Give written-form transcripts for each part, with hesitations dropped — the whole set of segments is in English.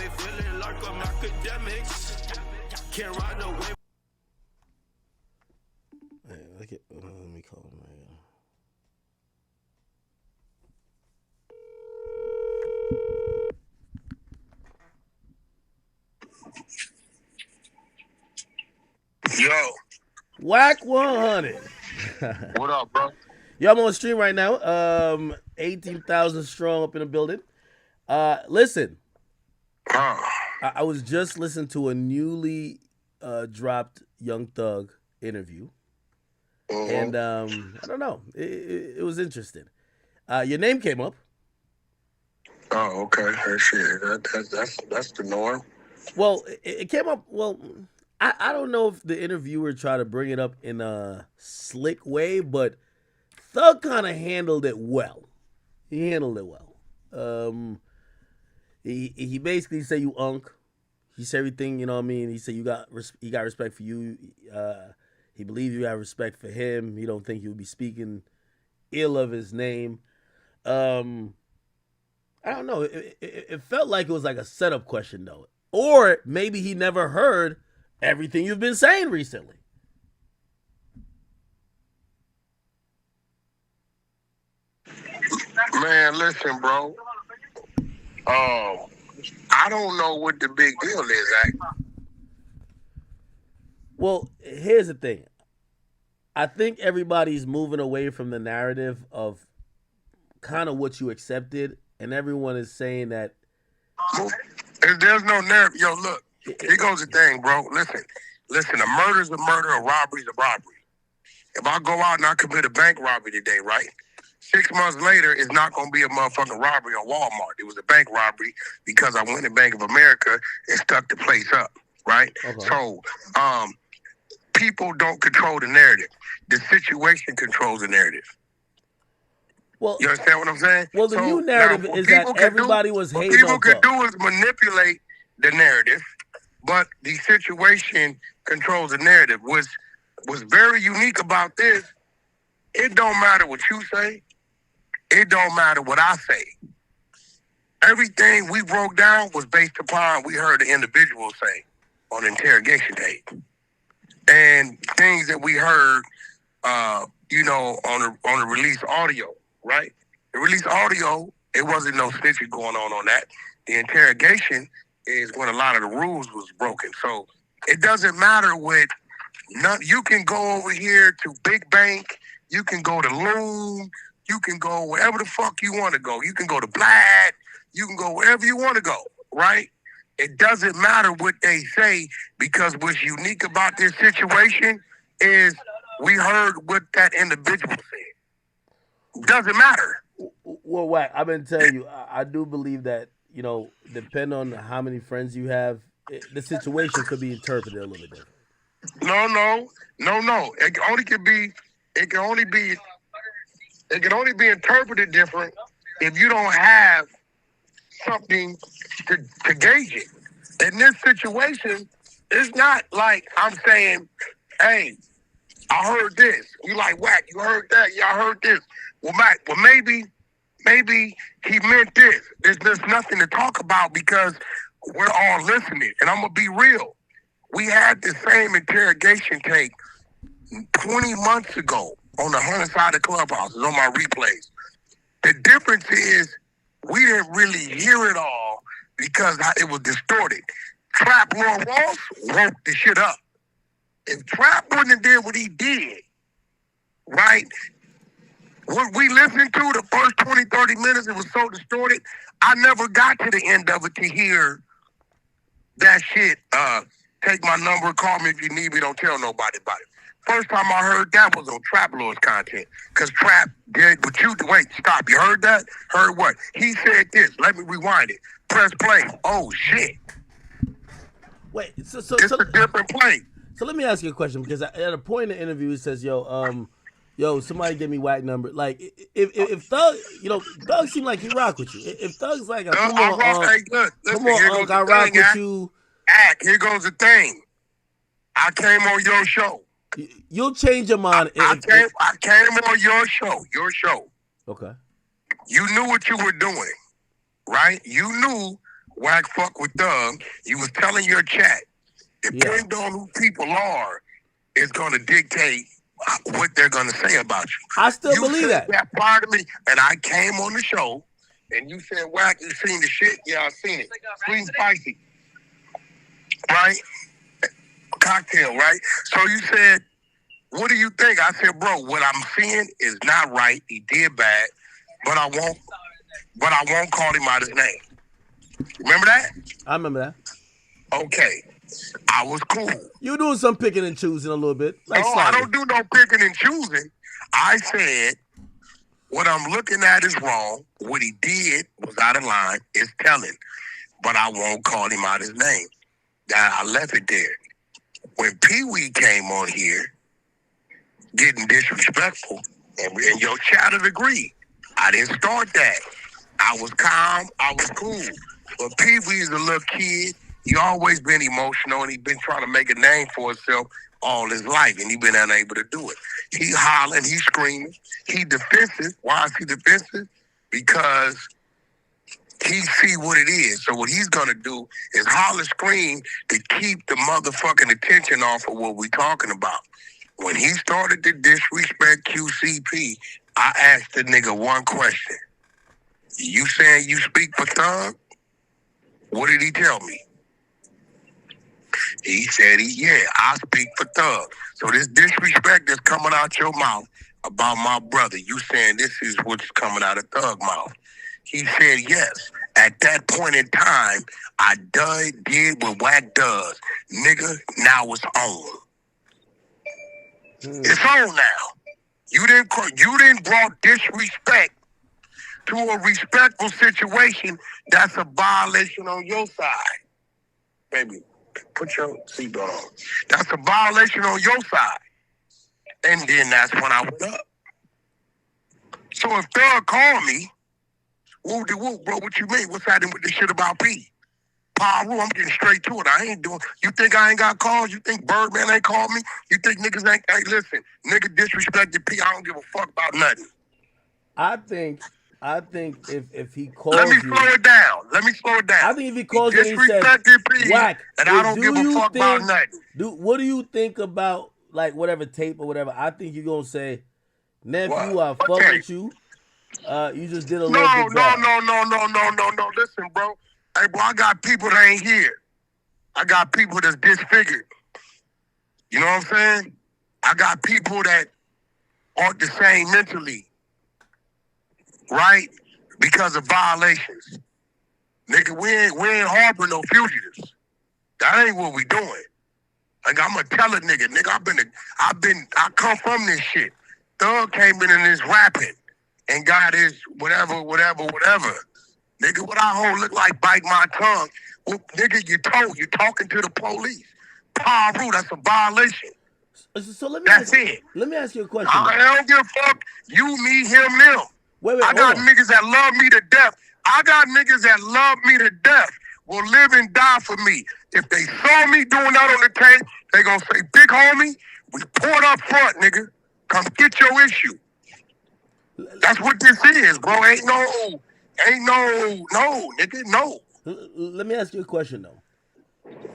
feeling like I'm Akademiks. Can't ride away. Hey, let me call him right now. Yo. Wack100. What up, bro? Yo, I'm on stream right now. 18,000 strong up in the building. Listen. I was just listening to a newly dropped Young Thug interview. And I don't know. It was interesting. Your name came up. Oh, okay. Shit. That's the norm. Well, it came up. Well, I don't know if the interviewer tried to bring it up in a slick way, but Thug kind of handled it well. He handled it well. He basically said you unk. He said everything, you know what I mean? He said he got respect for you. He believed you have respect for him. He don't think you would be speaking ill of his name. I don't know. It felt like it was like a setup question, though. Or maybe he never heard everything you've been saying recently. Man, listen, bro. I don't know what the big deal is, Well, here's the thing. I think everybody's moving away from the narrative of kind of what you accepted, and everyone is saying that there's no narrative. Yo, look, here goes the thing, bro. Listen, a murder's a murder, a robbery's a robbery. If I go out and I commit a bank robbery today, right? 6 months later, it's not going to be a motherfucking robbery on Walmart. It was a bank robbery because I went to Bank of America and stuck the place up, right? Okay. So, people don't control the narrative. The situation controls the narrative. Well, you understand what I'm saying? Well, the new narrative is that everybody was hating on What people can do is manipulate the narrative, but the situation controls the narrative. What's very unique about this, it don't matter what you say. It don't matter what I say. Everything we broke down was based upon we heard the individual say on interrogation tape. And things that we heard, on the release audio, right? The release audio, it wasn't no snitching going on that. The interrogation is when a lot of the rules was broken. So it doesn't matter what, you can go over here to Big Bank, you can go to Loon, you can go wherever the fuck you want to go. You can go to Black, you can go wherever you want to go, right? It doesn't matter what they say because what's unique about this situation is we heard what that individual said. Doesn't matter. Well, Wack, I've been telling you, I do believe that, depending on how many friends you have, the situation could be interpreted a little bit different. No. It can only be interpreted different if you don't have something to gauge it. In this situation, it's not like I'm saying, hey, I heard this. You like Wack, you heard that, yeah, I heard this. Well, Mac, maybe he meant this. There's nothing to talk about because we're all listening. And I'm going to be real. We had the same interrogation tape 20 months ago on the 100 side of Clubhouse. It's on my replays. The difference is we didn't really hear it all because it was distorted. Trap Lord Ross woke the shit up. If Trap wouldn't have did what he did, right? What we listened to, the first 20, 30 minutes, it was so distorted, I never got to the end of it to hear that shit. Take my number, call me if you need me, don't tell nobody about it. First time I heard that was on Trap Lord's content. Because Trap did what you... Wait, stop. You heard that? Heard what? He said this. Let me rewind it. Press play. Oh, shit. Wait, so it's a different play. So let me ask you a question, because at a point in the interview, it says, yo, somebody give me Wack number. Like, if Thug, Thug seemed like he rock with you. If Thug's like, come on, I rock with you. Here goes the thing. I came on your show. You'll change your mind. I came on your show. Okay. You knew what you were doing, right? You knew Wack fuck with Thug, you was telling your chat, depending on who people are, is going to dictate what they're going to say about you. I still believe said that part of me, and I came on the show, and you said, Wack, you seen the shit? Yeah, I seen it. Sweet and spicy. Right? Cocktail, right? So you said, what do you think? I said, bro, what I'm seeing is not right. He did bad, but I won't call him out his name. Remember that? I remember that. Okay. I was cool. You doing some picking and choosing a little bit. Like no, slightly. I don't do no picking and choosing. I said, what I'm looking at is wrong. What he did was out of line. It's telling. But I won't call him out his name. I left it there. When Pee-wee came on here, getting disrespectful, and your chatters agreed. I didn't start that. I was calm. I was cool. But Pee-wee is a little kid. He always been emotional, and he been trying to make a name for himself all his life, and he been unable to do it. He hollering, he screaming, he defensive. Why is he defensive? Because he see what it is. So what he's gonna do is holler, scream to keep the motherfucking attention off of what we talking about. When he started to disrespect QCP, I asked the nigga one question. You saying you speak for Thug? What did he tell me? He said, I speak for Thug. So this disrespect that's coming out your mouth about my brother, you saying this is what's coming out of Thug mouth. He said, yes. At that point in time, I did what Wack does. Nigga, now it's on. It's on now. You didn't brought disrespect to a respectful situation. That's a violation on your side. Baby, put your seatbelt on. That's a violation on your side. And then that's when I went up. So if Thug called me, whoop de whoop, bro, what you mean? What's happening with this shit about P? Paru, I'm getting straight to it. I ain't doing. You think I ain't got calls? You think Birdman ain't called me? You think niggas ain't? Hey, listen, nigga disrespected P. I don't give a fuck about nothing. I think if he calls Let me you, slow it down. I think if he calls you and he says, P, Wack, and I don't give a fuck about nothing. What do you think about like whatever tape or whatever? I think you're gonna say, nephew, I fuck with you. You just did a little bit bad. No. Listen, bro. Hey, bro, I got people that ain't here. I got people that's disfigured. You know what I'm saying? I got people that aren't the same mentally. Right? Because of violations. Nigga, we ain't harboring no fugitives. That ain't what we doing. Like, I'm gonna tell a nigga, I come from this shit. Thug came in this rapping and got his whatever. Nigga, what I hold look like bite my tongue. Well, nigga, you talking to the police. Paru, that's a violation. So let me that's it. Let me ask you a question. I don't give a fuck. You, me, him, them. Wait, I got niggas that love me to death. Will live and die for me. If they saw me doing that on the tape, they gonna say, big homie, we poured up front, nigga. Come get your issue. That's what this is, bro. Ain't no, nigga, no. Let me ask you a question, though.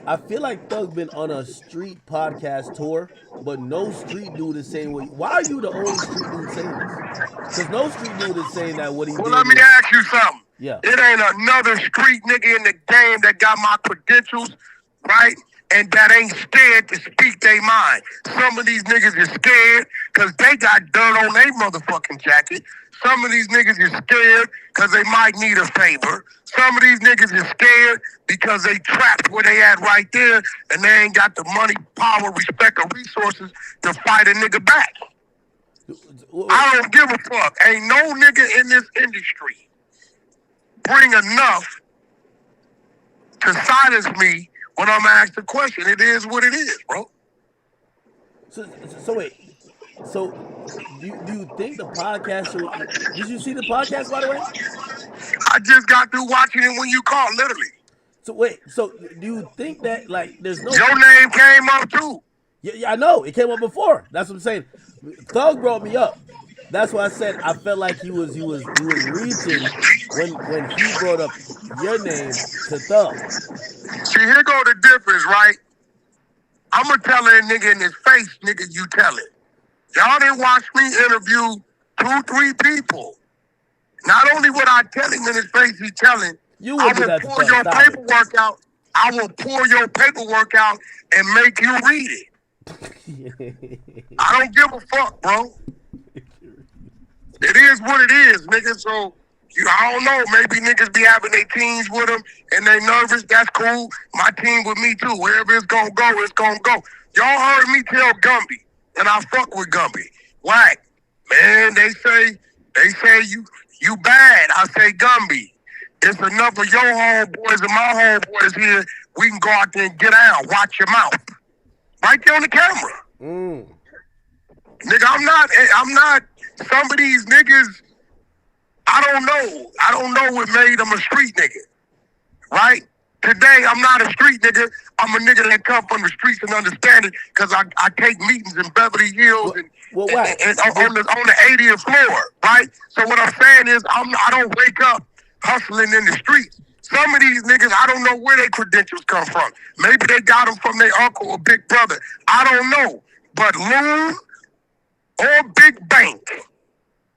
I feel like Thug been on a street podcast tour, but no street dude is saying what. Why are you the only street dude saying this? Because no street dude is saying that what he did. Well, let me ask you something. Yeah. It ain't another street nigga in the game that got my credentials, right? And that ain't scared to speak their mind. Some of these niggas is scared because they got dirt on their motherfucking jacket. Some of these niggas is scared because they might need a favor. Some of these niggas is scared because they trapped where they at right there and they ain't got the money, power, respect, or resources to fight a nigga back. I don't give a fuck. Ain't no nigga in this industry bring enough to silence me when I'm asked a question. It is what it is, bro. So wait. So do you think the podcast did you see the podcast, by the way? I just got through watching it when you called, literally. So wait, so do you think that like there's no your name came up too? Yeah, I know. It came up before. That's what I'm saying. Thug brought me up. That's why I said I felt like he was reaching when he brought up your name to Thug. See, here go the difference, right? I'm going to tell that nigga in his face, nigga, you tell it. Y'all didn't watch me interview 2-3 people. Not only would I tell him in his face, he telling, You I would do will that to pull Thug. your Stop it. paperwork out. I will pull your paperwork out and make you read it. I don't give a fuck, bro. It is what it is, nigga. So, I don't know. Maybe niggas be having their teams with them and they nervous. That's cool. My team with me, too. Wherever it's going to go, it's going to go. Y'all heard me tell Gumby, and I fuck with Gumby. Wack, man, they say you bad. I say, Gumby, it's enough of your homeboys and my homeboys here. We can go out there and get out. Watch your mouth. Right there on the camera. Nigga, I'm not, some of these niggas, I don't know what made them a street nigga. Right? Today, I'm not a street nigga. I'm a nigga that come from the streets and understand it because I take meetings in Beverly Hills and on the 80th floor, right? So what I'm saying is I don't wake up hustling in the streets. Some of these niggas, I don't know where their credentials come from. Maybe they got them from their uncle or big brother. I don't know. But Loon or Big Bank,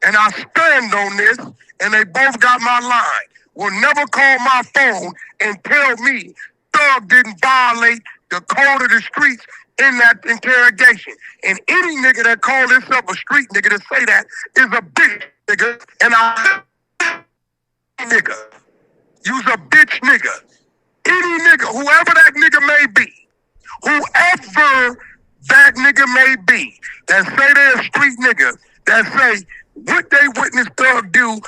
and I stand on this, and they both got my line, will never call my phone and tell me Thug didn't violate the code of the streets in that interrogation. And any nigga that call himself a street nigga to say that is a bitch nigga, and I nigga. You's a bitch nigga. Any nigga, whoever that nigga may be, whoever that nigga may be, that say they're a street nigga, that say what they witnessed Thug do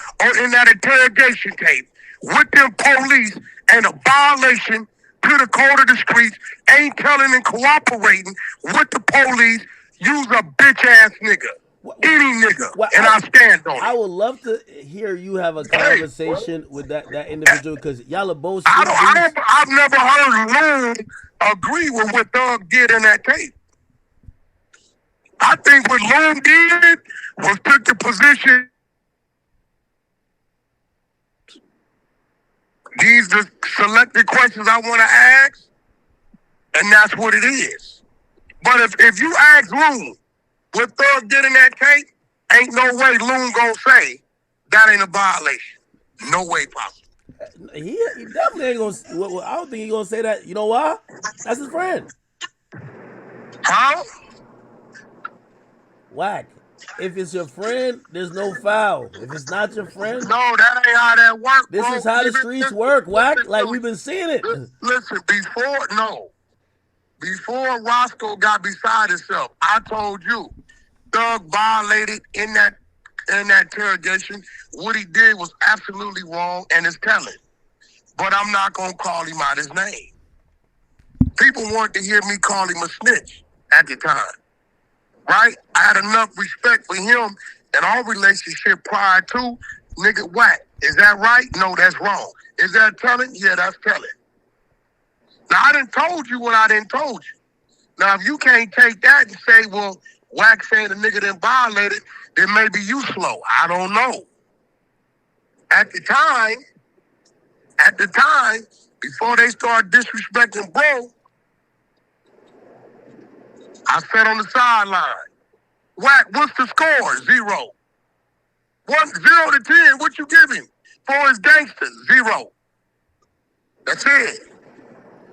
in that interrogation tape with them police and a violation to the code of the streets, ain't telling and cooperating with the police, you's a bitch ass nigga. Any nigga. And I stand on it. I would love to hear you have a conversation with that individual because y'all are both I've never heard Loon agree with what Thug did in that tape. I think what Loon did was took the position. These are selected questions I want to ask, and that's what it is. But if you ask Loon what Thug did in that tape, ain't no way Loon gonna say that ain't a violation. No way possible. He definitely ain't gonna. I don't think he gonna say that. You know why? That's his friend. Huh? Wack. If it's your friend, there's no foul. If it's not your friend, no, that ain't how that works. This bro. is how the streets work, Wack. Like we've been seeing it. Listen, before Roscoe got beside himself, I told you, Thug violated in that interrogation. What he did was absolutely wrong and is telling. But I'm not gonna call him out his name. People want to hear me call him a snitch at the time. Right? I had enough respect for him in our relationship prior to nigga Wack. Is that right? No, that's wrong. Is that telling? Yeah, that's telling. Now, I done told you what I done told you. Now, if you can't take that and say, well, Wack saying the nigga didn't violate it, then maybe you slow. I don't know. At the time, before they started disrespecting bro, I sat on the sideline. Wack, what's the score? 0. 0 to 10, what you give him? For his gangsters, 0. That's it.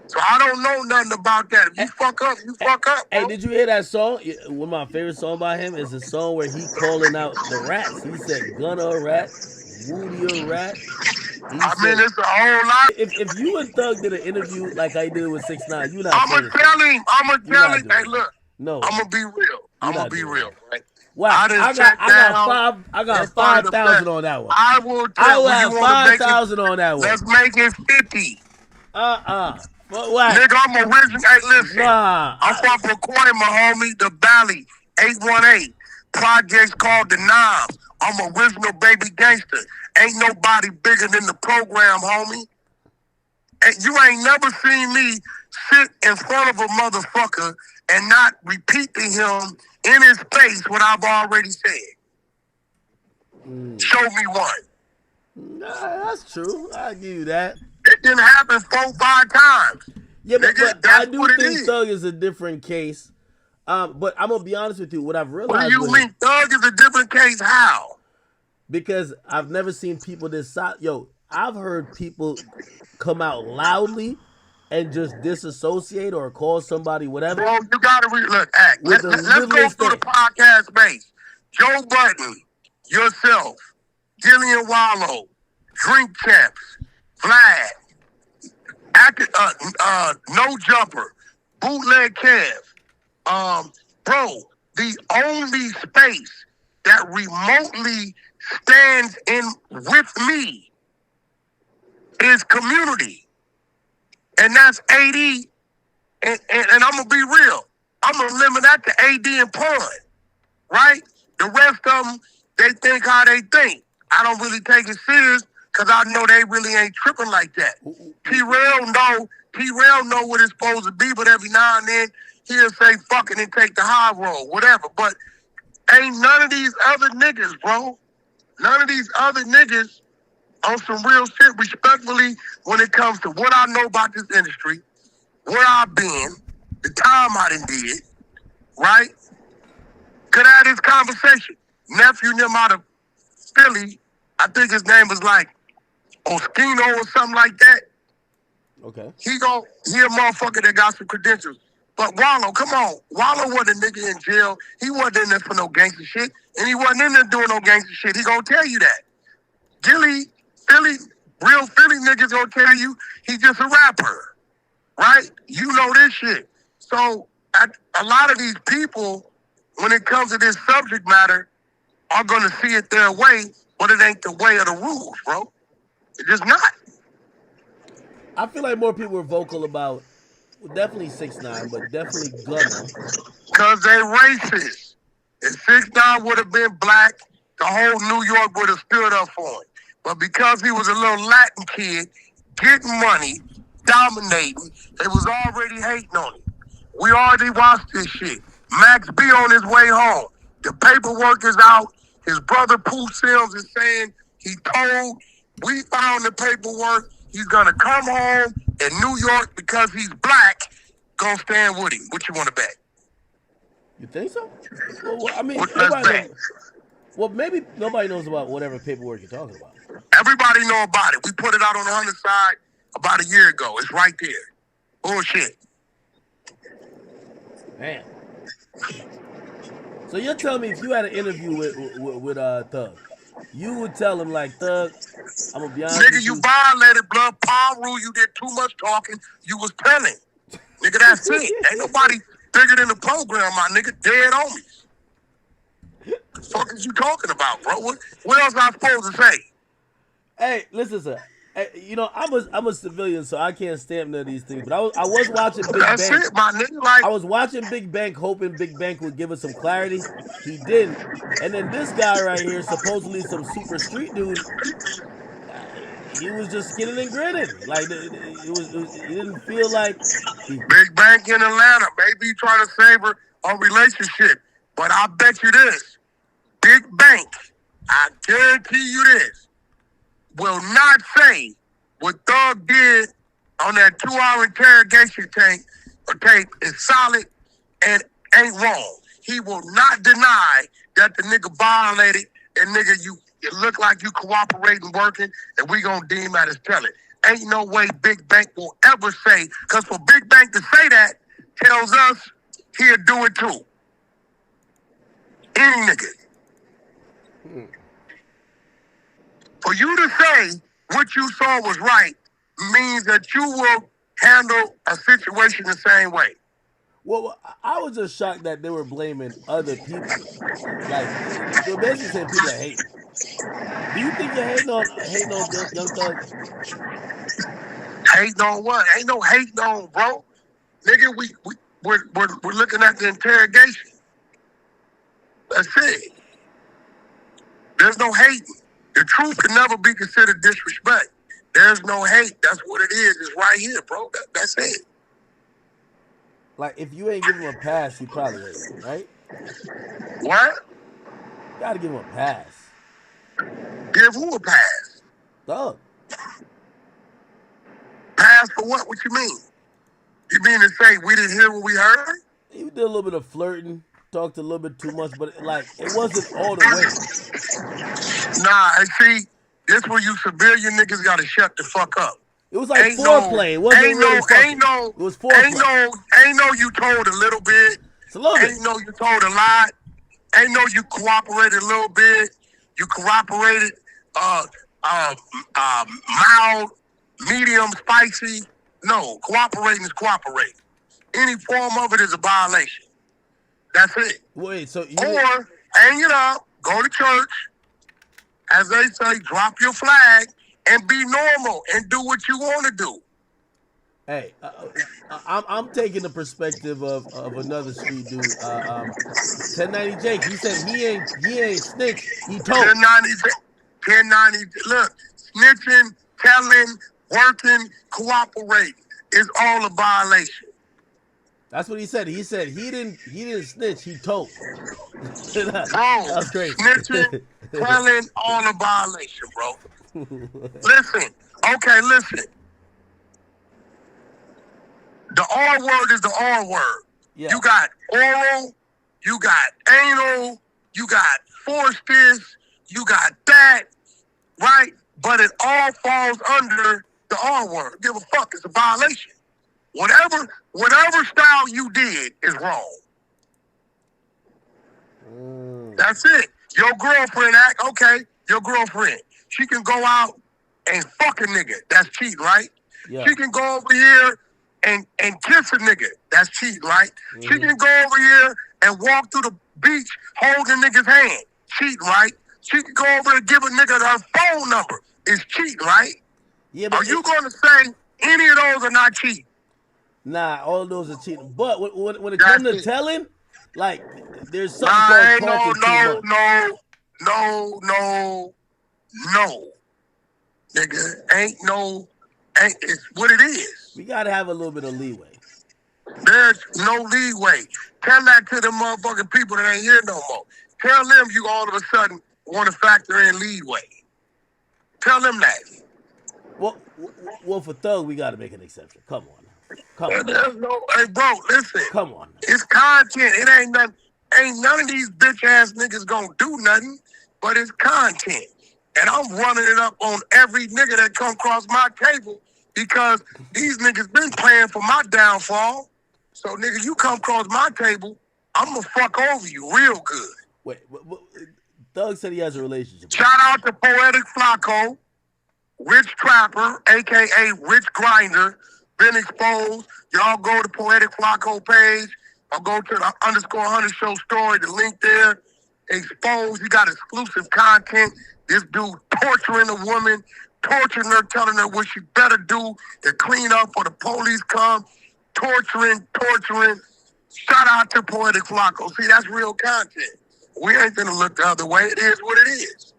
So I don't know nothing about that. If you fuck up, you fuck up. Bro. Hey, did you hear that song? One of my favorite songs by him is a song where he calling out the rats. He said, Gunna a rat, Woody a rat. It's a whole lot. If you and Thug did an interview like I did with 6ix9ine, you not. I'ma tell him. Hey, look. No. I'm gonna be real. Right? Wow. I got 5,000 on that one. I will have 5,000 on that one. Let's make it 50. But what? Nigga, I'm original. Hey, listen. I'm from Pacoima, homie. The Valley, 818. Projects called the Knobs. I'm original baby gangster. Ain't nobody bigger than the program, homie. And you ain't never seen me sit in front of a motherfucker and not repeat to him in his face what I've already said. Show me one. Nah, that's true. I give you that. It didn't happen 4, 5 times. Yeah, Nigga, but I that's do what it think is. Thug is a different case. But I'm gonna be honest with you. What I've realized What do you with mean? it, Thug is a different case. How? because I've never seen people this side. Yo, I've heard people come out loudly and just disassociate or call somebody whatever Bro, you gotta look. Act. with the Let's go littlest through the thing. podcast base. Joe Budden, yourself, Dillian Wallow, Drink Champs, Vlad, No Jumper, Bootleg Kev. Bro, the only space that remotely stands in with me is community. And that's AD. And I'm going to be real. I'm going to limit that to AD and Pun. Right? The rest of them, they think how they think. I don't really take it serious because I know they really ain't tripping like that. T-Rail know what it's supposed to be, but every now and then he'll say fuck it and take the high road, whatever. But ain't none of these other niggas, bro. None of these other niggas on some real shit, respectfully, when it comes to what I know about this industry, where I've been, the time I done did, right? Could have had this conversation. Nephew them out of Philly, I think his name was like Oskino or something like that. Okay. He a motherfucker that got some credentials. But Wallow, come on. Wallow wasn't a nigga in jail. He wasn't in there for no gangster shit. And he wasn't in there doing no gangster shit. He gonna tell you that. Real Philly niggas gonna tell you he just a rapper. Right? You know this shit. So a lot of these people, when it comes to this subject matter, are gonna see it their way, but it ain't the way of the rules, bro. It's just not. I feel like more people were vocal about definitely 6ix9ine, but definitely Gunna. Because they racist. If 6ix9ine would have been black, the whole New York would have stood up for him. But because he was a little Latin kid, getting money, dominating, they was already hating on him. We already watched this shit. Max B on his way home. The paperwork is out. His brother Pooh Sims is saying he told, we found the paperwork. He's going to come home in New York because he's black. Gonna stand with him. What you want to bet? You think so? Well, I mean, Let's bet. Well, maybe nobody knows about whatever paperwork you're talking about. Everybody know about it. We put it out on the 100 side about a year ago. It's right there. Bullshit. Man. So you're telling me if you had an interview with Thug, you would tell him like, Thug, I'm gonna be honest Nigga, with you violated blood palm rule. You did too much talking. You was telling. Nigga, that's it. Ain't nobody bigger than the program, my nigga. Dead on me. The fuck is you talking about, bro? What else I supposed to say? Hey, listen, sir. Hey, you know, I'm a civilian, so I can't stamp none of these things. But I was watching Big That's Bang. it, my nigga. Like, I was watching Big Bang, hoping Big Bang would give us some clarity. He didn't. And then this guy right here, supposedly some super street dude, he was just skinning and grinning. Like he didn't feel like Big Bank in Atlanta. Maybe you trying to save her a relationship. But I bet you this. Big Bank, I guarantee you this, will not say what Thug did on that 2-hour interrogation tape is solid and ain't wrong. He will not deny that the nigga violated and nigga, it look like you cooperating, working, and we gonna deem that as telling. Ain't no way Big Bank will ever say, because for Big Bank to say that tells us he'll do it too. Any nigga. For you to say what you saw was right means that you will handle a situation the same way. Well, I was just shocked that they were blaming other people. Like, they're basically saying people are hating. Do you think you're hating on Young Thug? Hating on what? Ain't no hating on, bro. Nigga, we're looking at the interrogation. That's it. There's no hating. The truth can never be considered disrespect. There's no hate. That's what it is. It's right here, bro. That's it. Like, if you ain't giving him a pass, you probably hate him, right? What? You gotta give him a pass. Give who a pass? Thug. Pass for what? What you mean? You mean to say we didn't hear what we heard? He did a little bit of flirting, talked a little bit too much, but like it wasn't all the way. Nah, and see, this where you civilian niggas gotta shut the fuck up. It was like foreplay. It wasn't really fucking. It was foreplay. Ain't no you told a little bit. It's a little bit. Ain't no you told a lot. Ain't no you cooperated a little bit. You cooperated mild, medium, spicy. No, cooperating is cooperating. Any form of it is a violation. That's it. Wait, so or hang it up, go to church, as they say, drop your flag and be normal and do what you want to do. Hey, I'm taking the perspective of another street dude. 1090 Jake. He said he ain't snitch. He told. 1090. Look, snitching, telling, working, cooperating is all a violation. That's what he said. He said he didn't snitch. He told. Bro, that's crazy. Snitching, telling, all a violation, bro. Listen. Okay, listen. The R word is the R word. Yeah. You got oral, you got anal, you got forced this, you got that, right? But it all falls under the R word. Give a fuck. It's a violation. Whatever style you did is wrong. That's it. Your girlfriend act, okay, your girlfriend. She can go out and fuck a nigga. That's cheating, right? Yeah. She can go over here and kiss a nigga. That's cheating, right? She can go over here and walk through the beach holding a nigga's hand. Cheating, right? She can go over and give a nigga her phone number. It's cheating, right? Yeah, but are you going to say any of those are not cheating? Nah, all of those are cheating. But when it comes to telling, like, there's something called talking too much. No. Nigga, it's what it is. We got to have a little bit of leeway. There's no leeway. Tell that to the motherfucking people that ain't here no more. Tell them you all of a sudden want to factor in leeway. Tell them that. Well, for Thug, we got to make an exception. Come on. Hey, bro, listen. Come on. It's content. It ain't nothing. Ain't none of these bitch ass niggas gonna do nothing, but it's content. And I'm running it up on every nigga that come across my table because these niggas been playing for my downfall. So, nigga, you come across my table, I'm gonna fuck over you real good. Wait, Thug said he has a relationship. Shout out to Poetic Flacco, Rich Trapper, a.k.a. Rich Grinder, been exposed. Y'all go to Poetic Flacco page. I'll go to the _100 show story, the link there. Exposed. He got exclusive content. This dude torturing a woman, torturing her, telling her what she better do to clean up or the police come. Torturing. Shout out to Poetic Flacco. See, that's real content. We ain't gonna look the other way. It is what it is.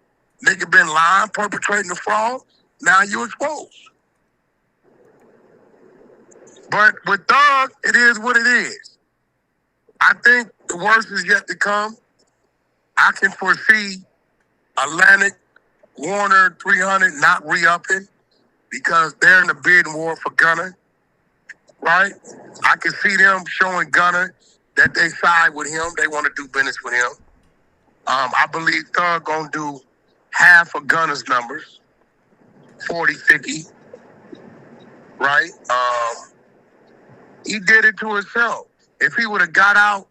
Nigga been lying, perpetrating the fraud. Now you exposed. But with Thug, it is what it is. I think the worst is yet to come. I can foresee Atlantic, Warner, 300 not re-upping because they're in the bidding war for Gunna, right? I can see them showing Gunna that they side with him. They want to do business with him. I believe Thug gonna do half of Gunna's numbers, 40, 50, right? He did it to himself. If he would have got out,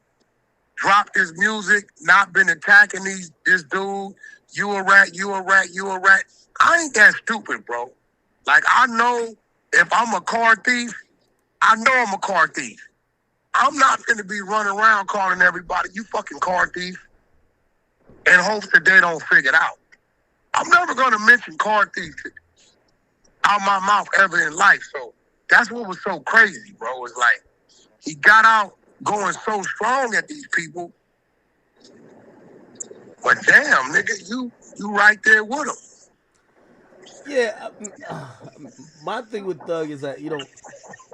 dropped his music, not been attacking this dude, you a rat. I ain't that stupid, bro. Like, I know if I'm a car thief, I know I'm a car thief. I'm not going to be running around calling everybody, you fucking car thief, in hopes that they don't figure it out. I'm never going to mention car thief out my mouth ever in life. So that's what was so crazy, bro. It's like he got out going so strong at these people. But damn, nigga, you right there with them. Yeah, my thing with Thug is that,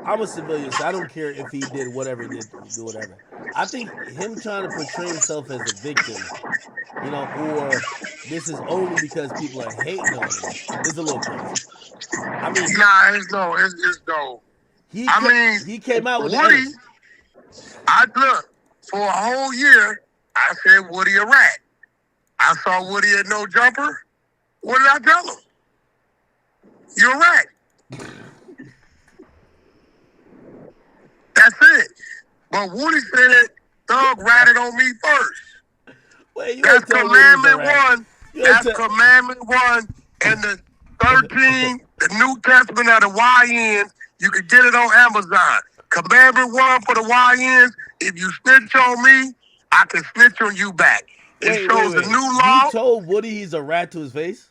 I'm a civilian, so I don't care if he did whatever he did, do whatever. I think him trying to portray himself as a victim, or this is only because people are hating on him. It's a little crazy. I mean, Nah, it's no. he came out with Woody. the I look for a whole year. I said Woody a rat. I saw Woody at No Jumper. What did I tell him? You're a rat. That's it. But Woody said Thug ratted on me first. Wait, you That's ain't told Woody he's a commandment rat. one. You ain't That's commandment one. And the 13, the New Testament of the YNs, you can get it on Amazon. Commandment one for the YNs, if you snitch on me, I can snitch on you back. It shows the new law. You told Woody he's a rat to his face?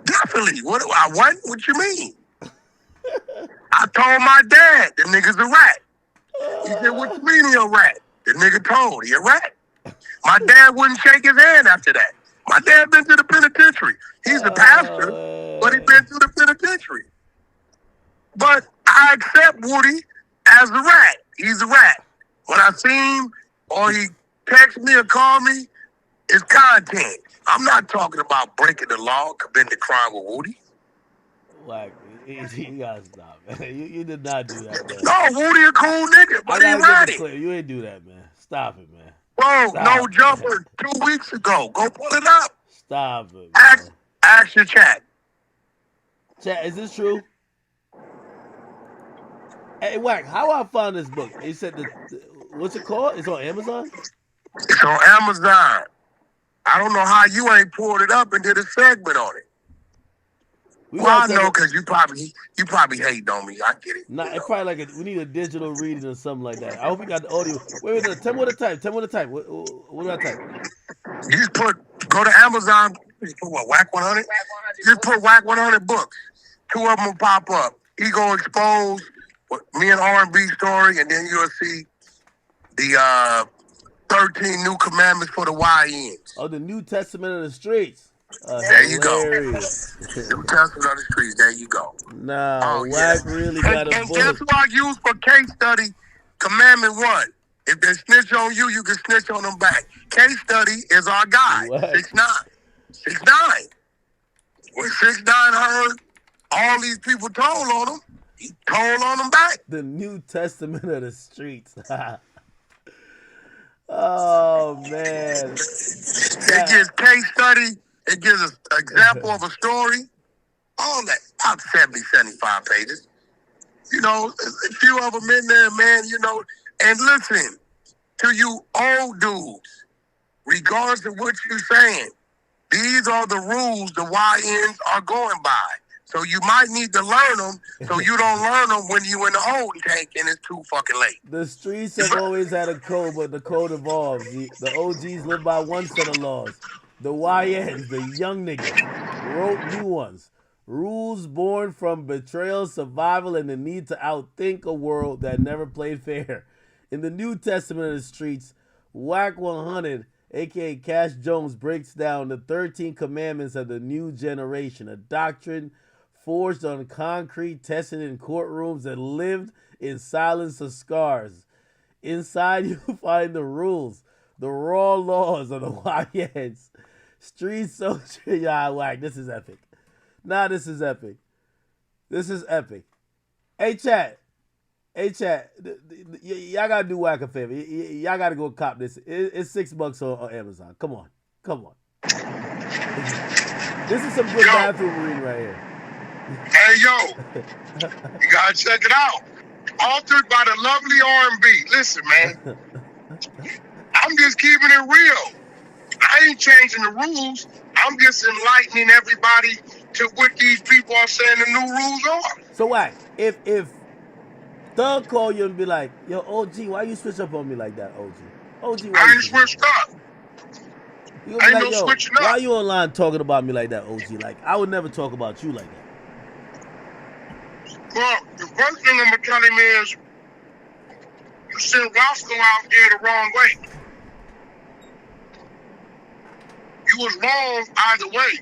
Definitely. What you mean? I told my dad the nigga's a rat. He said, what you mean he a rat? The nigga told he a rat. My dad wouldn't shake his hand after that. My dad been to the penitentiary. He's a pastor, but he been to the penitentiary. But I accept Woody as a rat. He's a rat. When I see him or he text me or call me, it's content. I'm not talking about breaking the law, committing a crime with Woody. Like, you gotta stop, man. You did not do that, man. No, Woody a cool nigga, but he ratty. You ain't do that, man. Stop it, man. Bro, Stop, No Jumper 2 weeks ago. Go pull it up. Stop it, man. Ask your chat. Chat, is this true? Hey, Wack, how I found this book? He said, what's it called? It's on Amazon? It's on Amazon. I don't know how you ain't pulled it up and did a segment on it. Well, I know because you probably hating on me. I get it. Nah, it's probably we need a digital reading or something like that. I hope you got the audio. Wait, tell me what to type. What do I type? You just go to Amazon. You put what, Wack100? Just put Wack100 books. 2 of them will pop up. He gonna expose me and R&B story, and then you'll see the 13 new commandments for the YNs. Oh, the New Testament of the streets. There you go. Hilarious. New Testament of the streets. There you go. Nah, Wack really got a book. And guess what I use for case study? Commandment 1. If they snitch on you, you can snitch on them back. Case study is our guy. 6ix9ine. 6ix9ine. When 6ix9ine heard all these people told on him, he told on them back. The New Testament of the streets. Oh, man. It gives case study. It gives an example of a story. All that. About 70, 75 pages. You know, a few of them in there, man, you know. And listen, to you old dudes, regardless of what you're saying, these are the rules the YNs are going by. So you might need to learn them so you don't learn them when you in the holding tank and it's too fucking late. The streets have always had a code, but the code evolves. The OGs live by one set of laws. The YNs, the young niggas, wrote new ones. Rules born from betrayal, survival, and the need to outthink a world that never played fair. In the New Testament of the streets, Wack100, a.k.a. Cash Jones, breaks down the 13 commandments of the new generation, a doctrine forged on concrete, tested in courtrooms, and lived in silence of scars. Inside, you find the rules, the raw laws of the YNs. Street soldier, y'all, Wack, this is epic. Nah, this is epic. This is epic. Hey, chat. Y'all gotta do Wack a favor. Y'all gotta go cop this. It's $6 on Amazon. Come on. This is some good bathroom reading right here. Hey, yo. You gotta check it out. Authored by the lovely R&B. Listen, man. I'm just keeping it real. I ain't changing the rules. I'm just enlightening everybody to what these people are saying the new rules are. So, Wack, if Thug call you and be like, yo, OG, why you switch up on me like that, OG? I ain't switched up. You gonna be like, yo, why you online talking about me like that, OG? Like, I would never talk about you like that. Well, the first thing I'm gonna tell him is, you sent Roscoe out there the wrong way. You was wrong either way.